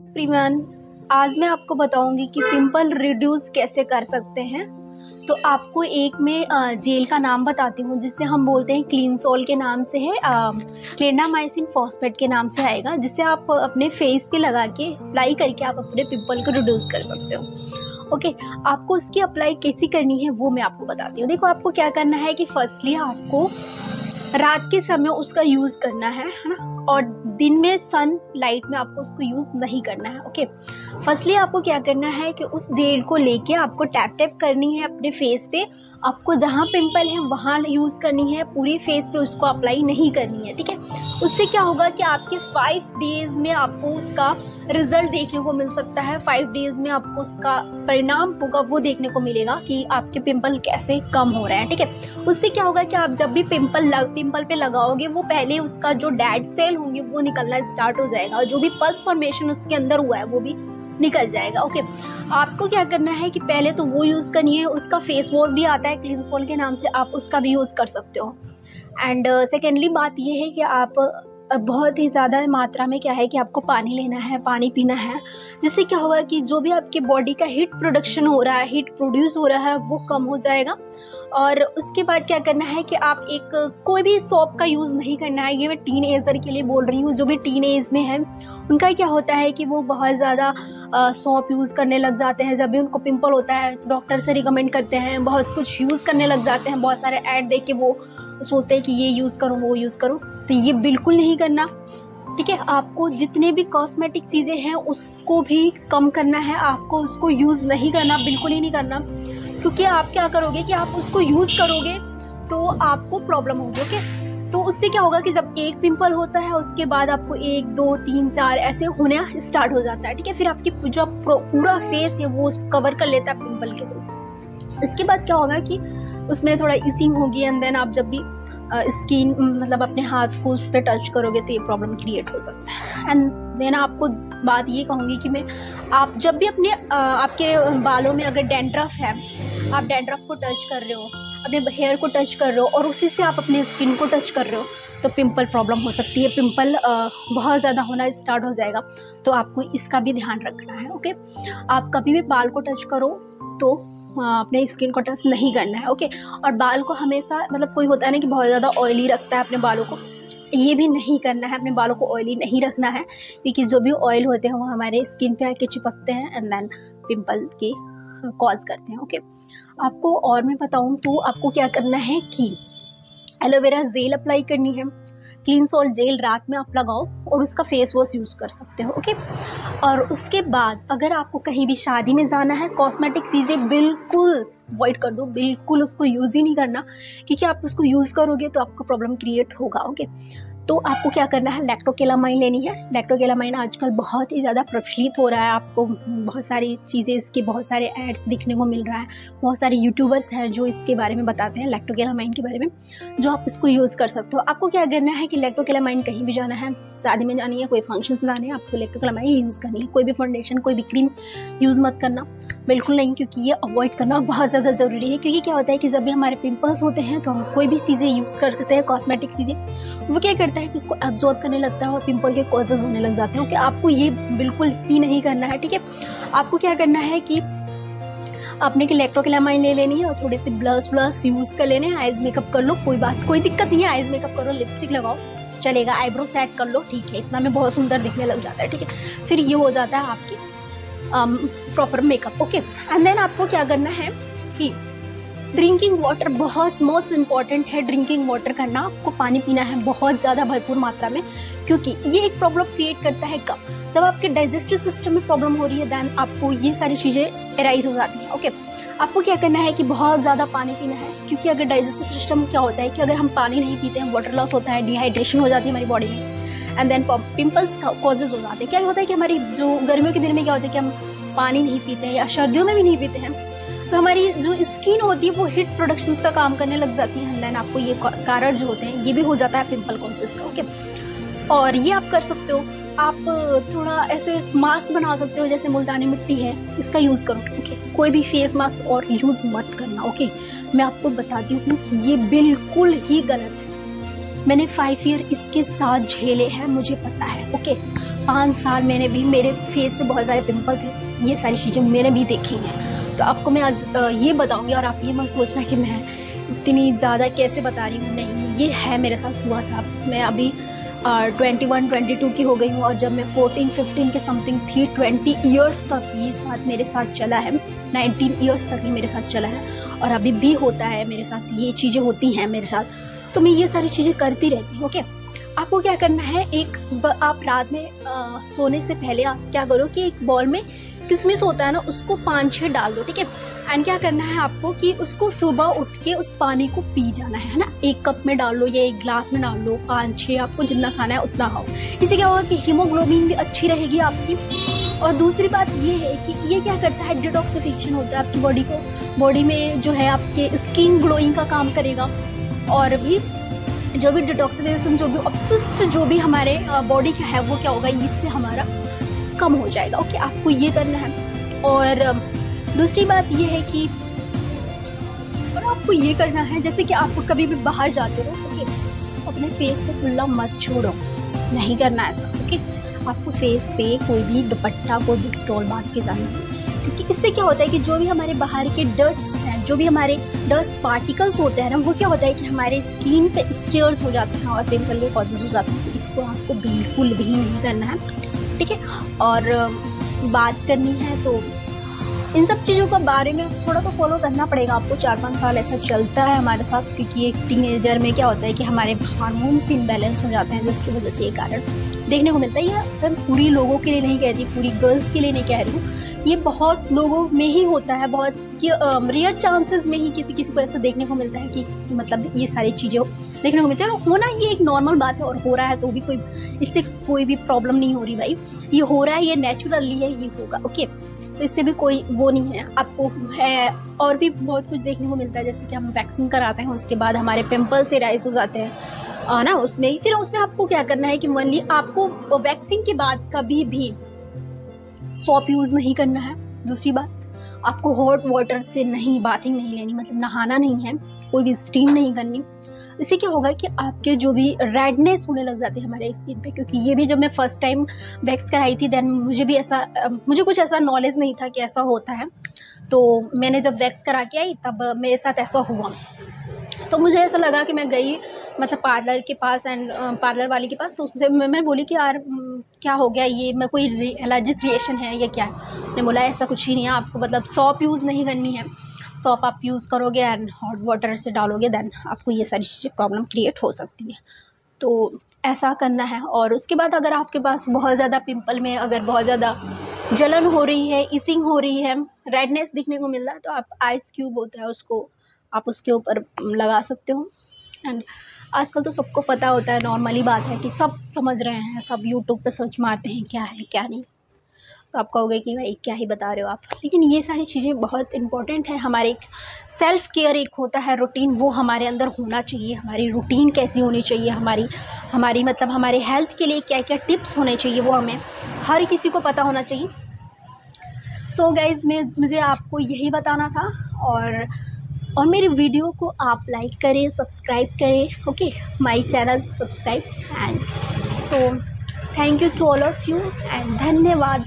प्रीमान, आज मैं आपको बताऊंगी कि पिंपल रिड्यूस कैसे कर सकते हैं। तो आपको एक मैं जेल का नाम बताती हूँ जिससे हम बोलते हैं क्लीनसोल के नाम से है, क्लिंडामाइसिन फॉस्फेट के नाम से आएगा, जिससे आप अपने फेस पे लगा के अप्लाई करके आप अपने पिंपल को रिड्यूस कर सकते हो। ओके, आपको उसकी अप्लाई कैसी करनी है वो मैं आपको बताती हूँ। देखो, आपको क्या करना है कि फर्स्टली आपको रात के समय उसका यूज़ करना है ना, और दिन में सन लाइट में आपको उसको यूज़ नहीं करना है। ओके, फर्स्टली आपको क्या करना है कि उस जेल को लेके आपको टैप टैप करनी है अपने फेस पे। आपको जहाँ पिंपल है वहाँ यूज़ करनी है, पूरी फेस पे उसको अप्लाई नहीं करनी है, ठीक है। उससे क्या होगा कि आपके 5 डेज़ में आपको उसका रिजल्ट देखने को मिल सकता है। 5 डेज़ में आपको उसका परिणाम होगा वो देखने को मिलेगा कि आपके पिंपल कैसे कम हो रहे हैं, ठीक है। उससे क्या होगा कि आप जब भी पिंपल पे लगाओगे, वो पहले उसका जो डेड सेल होंगे वो निकलना स्टार्ट हो जाएगा, और जो भी पस फॉर्मेशन उसके अंदर हुआ है वो भी निकल जाएगा। ओके, आपको क्या करना है कि पहले तो वो यूज़ करनी है। उसका फेस वॉश भी आता है क्लीनसोल के नाम से, आप उसका भी यूज़ कर सकते हो। एंड सेकेंडली बात ये है कि आप बहुत ही ज़्यादा मात्रा में क्या है कि आपको पानी लेना है, पानी पीना है, जिससे क्या होगा कि जो भी आपके बॉडी का हीट प्रोडक्शन हो रहा है, हीट प्रोड्यूस हो रहा है, वो कम हो जाएगा। और उसके बाद क्या करना है कि आप कोई भी सोप का यूज़ नहीं करना है। ये मैं टीन एजर के लिए बोल रही हूँ। जो भी टीन एज में है उनका क्या होता है कि वो बहुत ज़्यादा सोप यूज़ करने लग जाते हैं। जब भी उनको पिंपल होता है तो डॉक्टर से रिकमेंड करते हैं, बहुत कुछ यूज़ करने लग जाते हैं, बहुत सारे ऐड देख के वो सोचते हैं कि ये यूज़ करूँ वो यूज़ करूँ। तो ये बिल्कुल नहीं करना, ठीक है। आपको जितने भी कॉस्मेटिक चीज़ें हैं उसको भी कम करना है, आपको उसको यूज़ नहीं करना, बिल्कुल ही नहीं करना। क्योंकि आप क्या करोगे कि आप उसको यूज़ करोगे तो आपको प्रॉब्लम होगी। ओके, तो उससे क्या होगा कि जब एक पिंपल होता है उसके बाद आपको 1 2 3 4 ऐसे होना स्टार्ट हो जाता है, ठीक है। फिर आपकी जो पूरा फेस है वो कवर कर लेता है पिंपल के थ्रू। इसके बाद क्या होगा कि उसमें थोड़ा इचिंग होगी, एंड देन आप जब भी स्किन मतलब अपने हाथ को उस पर टच करोगे तो ये प्रॉब्लम क्रिएट हो सकता है। एंड देन आपको बात ये कहूँगी कि आप जब भी आपके बालों में अगर डैंड्रफ है, आप डैंड्रफ को टच कर रहे हो, अपने हेयर को टच कर रहे हो, और उसी से आप अपने स्किन को टच कर रहे हो, तो पिंपल प्रॉब्लम हो सकती है। पिंपल बहुत ज़्यादा होना स्टार्ट हो जाएगा, तो आपको इसका भी ध्यान रखना है। ओके, आप कभी भी बाल को टच करो तो अपने स्किन को टच नहीं करना है। ओके, और बाल को हमेशा मतलब कोई होता है ना कि बहुत ज़्यादा ऑयली रखता है अपने बालों को, ये भी नहीं करना है। अपने बालों को ऑयली नहीं रखना है, क्योंकि जो भी ऑयल होते हैं वो हमारे स्किन पे आके चिपकते हैं एंड देन पिंपल की कॉज करते हैं। ओके, आपको और मैं बताऊं तो आपको क्या करना है कि एलोवेरा जेल अप्लाई करनी है। क्लीनसोल जेल रात में आप लगाओ और उसका फेस वॉश यूज़ कर सकते हो। ओके, और उसके बाद अगर आपको कहीं भी शादी में जाना है, कॉस्मेटिक चीज़ें बिल्कुल अवॉइड कर दो, बिल्कुल उसको यूज़ ही नहीं करना, क्योंकि आप उसको यूज़ करोगे तो आपको प्रॉब्लम क्रिएट होगा। ओके, तो आपको क्या करना है, लैक्टोकेलामाइन लेनी है। लैक्टोकेलामाइन आजकल बहुत ही ज़्यादा प्रचलित हो रहा है, आपको बहुत सारी चीज़ें इसके बहुत सारे एड्स दिखने को मिल रहा है। बहुत सारे यूट्यूबर्स हैं जो इसके बारे में बताते हैं, लैक्टोकेलामाइन के बारे में, जो आप इसको यूज़ कर सकते हो। आपको क्या करना है कि लैक्टोकेलामाइन कहीं भी जाना है, शादी में जानी है, कोई फंक्शन से जाना है, आपको लैक्टोकेलामाइन यूज़ करनी है। कोई भी फाउंडेशन, कोई भी क्रीम यूज़ मत करना, बिल्कुल नहीं, क्योंकि ये अवॉइड करना बहुत ज़्यादा ज़रूरी है। क्योंकि क्या होता है कि जब भी हमारे पिंपल्स होते हैं तो हम कोई भी चीज़ें यूज़ करते हैं, कॉस्मेटिक चीज़ें, वो क्या करता है कि उसको एब्जॉर्ब करने लगता है और पिंपल के कॉजेज होने लग जाते हैं। ओके, आपको ये बिल्कुल भी नहीं करना है, ठीक है। आपको क्या करना है कि आपने की लैक्टोकेलामाइन ले लेनी है और थोड़े से ब्लश यूज़ कर लेने हैं। आइज मेकअप कर लो, कोई दिक्कत नहीं है, आइज मेकअप करो, लिपस्टिक लगाओ, चलेगा, आईब्रो सेट कर लो, ठीक है, इतना में बहुत सुंदर दिखने लग जाता है, ठीक है। फिर ये हो जाता है आपकी proper makeup. Okay, and then आपको क्या करना है कि ड्रिंकिंग वाटर बहुत मोस्ट इम्पॉर्टेंट है। ड्रिंकिंग वाटर करना, आपको पानी पीना है बहुत ज़्यादा भरपूर मात्रा में, क्योंकि ये एक प्रॉब्लम क्रिएट करता है कब, जब आपके डाइजेस्टिव सिस्टम में प्रॉब्लम हो रही है, देन आपको ये सारी चीज़ें अराइज हो जाती हैं। ओके, आपको क्या करना है कि बहुत ज़्यादा पानी पीना है, क्योंकि अगर डाइजेस्टिव सिस्टम क्या होता है कि अगर हम पानी नहीं पीते हैं, वाटर लॉस होता है, डिहाइड्रेशन हो जाती है हमारी बॉडी में, एंड देन पिंपल्स कॉजेज हो जाते हैं। क्या होता है कि हमारी जो गर्मियों के दिन में क्या होता है कि हम पानी नहीं पीते हैं, या सर्दियों में भी नहीं पीते हैं, तो हमारी जो स्किन होती है वो हीट प्रोडक्शंस का काम करने लग जाती है, देन आपको ये कारण जो होते हैं ये भी हो जाता है पिंपल कॉजेज का। ओके, और ये आप कर सकते हो। आप थोड़ा ऐसे मास्क बना सकते हो, जैसे मुल्तानी मिट्टी है, इसका यूज़ करो। ओके, कोई भी फेस मास्क और यूज़ मत करना। ओके, मैं आपको बताती हूँ कि ये बिल्कुल ही गलत है। मैंने 5 ईयर इसके साथ झेले हैं, मुझे पता है। ओके, 5 साल मैंने भी, मेरे फेस पे बहुत सारे पिंपल थे, ये सारी चीज़ें मैंने भी देखी हैं। तो आपको मैं आज ये बताऊंगी, और आप ये मत सोचना कि मैं इतनी ज़्यादा कैसे बता रही हूँ, नहीं, ये है मेरे साथ हुआ था। मैं अभी 21-22 की हो गई हूँ, और जब मैं 14-15 के समथिंग थी, 20 ईयर्स तक ये साथ मेरे साथ चला है, 19 ईयर्स तक ये मेरे साथ चला है, और अभी भी होता है मेरे साथ, ये चीज़ें होती हैं मेरे साथ। तो मैं ये सारी चीज़ें करती रहती हूँ। ओके, आपको क्या करना है, आप रात में सोने से पहले आप क्या करो कि एक बॉल में किशमिश होता है ना, उसको 5-6 डाल दो, ठीक है। एंड क्या करना है आपको कि उसको सुबह उठ के उस पानी को पी जाना है ना। 1 कप में डाल लो या 1 ग्लास में डाल लो, 5-6, आपको जितना खाना है उतना खाओ। इससे क्या होगा कि हीमोग्लोबिन भी अच्छी रहेगी आपकी। और दूसरी बात ये है कि ये क्या करता है, डिटॉक्सिफिकेशन होता है आपकी बॉडी में जो है, आपके स्किन ग्लोइंग का काम करेगा। और भी जो भी डिटॉक्सिफिकेशन, जो भी अपशिष्ट जो भी हमारे बॉडी का है, वो क्या होगा, इससे हमारा कम हो जाएगा। ओके, आपको ये करना है। और दूसरी बात ये है कि और आपको ये करना है, जैसे कि आप कभी भी बाहर जाते हो, ओके, अपने फेस को खुला मत छोड़ो, नहीं करना ऐसा। ओके, आपको फेस पे कोई भी दुपट्टा, कोई भी स्टॉल बांध के जाना है, क्योंकि इससे क्या होता है कि जो भी हमारे बाहर के डस्ट्स हैं, जो भी हमारे डस्ट पार्टिकल्स होते हैं ना, वो क्या होता है कि हमारे स्किन पे स्टेयर्स हो जाते हैं और पिंपल के कॉजेज हो जाते हैं। तो इसको आपको बिल्कुल भी नहीं करना है, ठीक है। और बात करनी है तो इन सब चीज़ों के बारे में थोड़ा तो फॉलो करना पड़ेगा आपको। 4-5 साल ऐसा चलता है हमारे साथ, क्योंकि एक टीनेजर में क्या होता है कि हमारे हार्मोन्स इम्बैलेंस हो जाते हैं, जिसकी वजह से ये कारण देखने को मिलता है। ये मैं पूरी लोगों के लिए नहीं कह रही, पूरी गर्ल्स के लिए नहीं कह रही हूँ, ये बहुत लोगों में ही होता है, बहुत रेयर चांसेस में ही किसी को ऐसा देखने को मिलता है कि मतलब ये सारी चीज़ें देखने को मिलती है। होना ये एक नॉर्मल बात है, और हो रहा है तो भी कोई इससे कोई भी प्रॉब्लम नहीं हो रही भाई, ये हो रहा है, ये नेचुरली है, ये होगा। ओके, तो इससे भी कोई वो नहीं है आपको है। और भी बहुत कुछ देखने को मिलता है, जैसे कि हम वैक्सीन कराते हैं, उसके बाद हमारे पिंपल्स से राइज हो जाते हैं ना, उसमें फिर उसमें आपको क्या करना है कि मनली आपको वैक्सीन के बाद कभी भी सोप यूज़ नहीं करना है। दूसरी बात, आपको हॉट वाटर से नहीं बाथिंग नहीं लेनी, मतलब नहाना नहीं है, कोई भी स्टीम नहीं करनी। इससे क्या होगा कि आपके जो भी रेडनेस होने लग जाती है हमारे स्किन पे, क्योंकि ये भी जब मैं फर्स्ट टाइम वैक्स कराई थी, देन मुझे कुछ ऐसा नॉलेज नहीं था कि ऐसा होता है। तो मैंने जब वैक्स करा के आई तब मेरे साथ ऐसा हुआ। तो मुझे ऐसा लगा कि मैं गई मतलब पार्लर के पास एंड पार्लर वाली के पास, तो उससे मैं बोली कि यार क्या हो गया, ये मैं कोई एलर्जिक रिएक्शन है या क्या है। ने बोला ऐसा कुछ ही नहीं है, आपको मतलब सॉप यूज़ नहीं करनी है, सॉप आप यूज़ करोगे एंड हॉट वाटर से डालोगे, देन आपको ये सारी चीज़ें प्रॉब्लम क्रिएट हो सकती है। तो ऐसा करना है। और उसके बाद अगर आपके पास बहुत ज़्यादा पिंपल में अगर बहुत ज़्यादा जलन हो रही है, इचिंग हो रही है, रेडनेस दिखने को मिल रहा है, तो आप आइस क्यूब होता है उसको आप उसके ऊपर लगा सकते हो। एंड आजकल तो सबको पता होता है, नॉर्मली बात है कि सब समझ रहे हैं, सब यूट्यूब पे सर्च मारते हैं क्या है क्या नहीं। तो आप कहोगे कि भाई क्या ही बता रहे हो आप, लेकिन ये सारी चीज़ें बहुत इंपॉर्टेंट है। हमारे एक सेल्फ़ केयर एक होता है रूटीन, वो हमारे अंदर होना चाहिए। हमारी रूटीन कैसी होनी चाहिए, हमारी मतलब हमारे हेल्थ के लिए क्या क्या टिप्स होने चाहिए, वो हमें हर किसी को पता होना चाहिए। सो गाइज़, मुझे आपको यही बताना था। और मेरे वीडियो को आप लाइक करें, सब्सक्राइब करें। Okay, my channel subscribe and so thank you to all of you and धन्यवाद।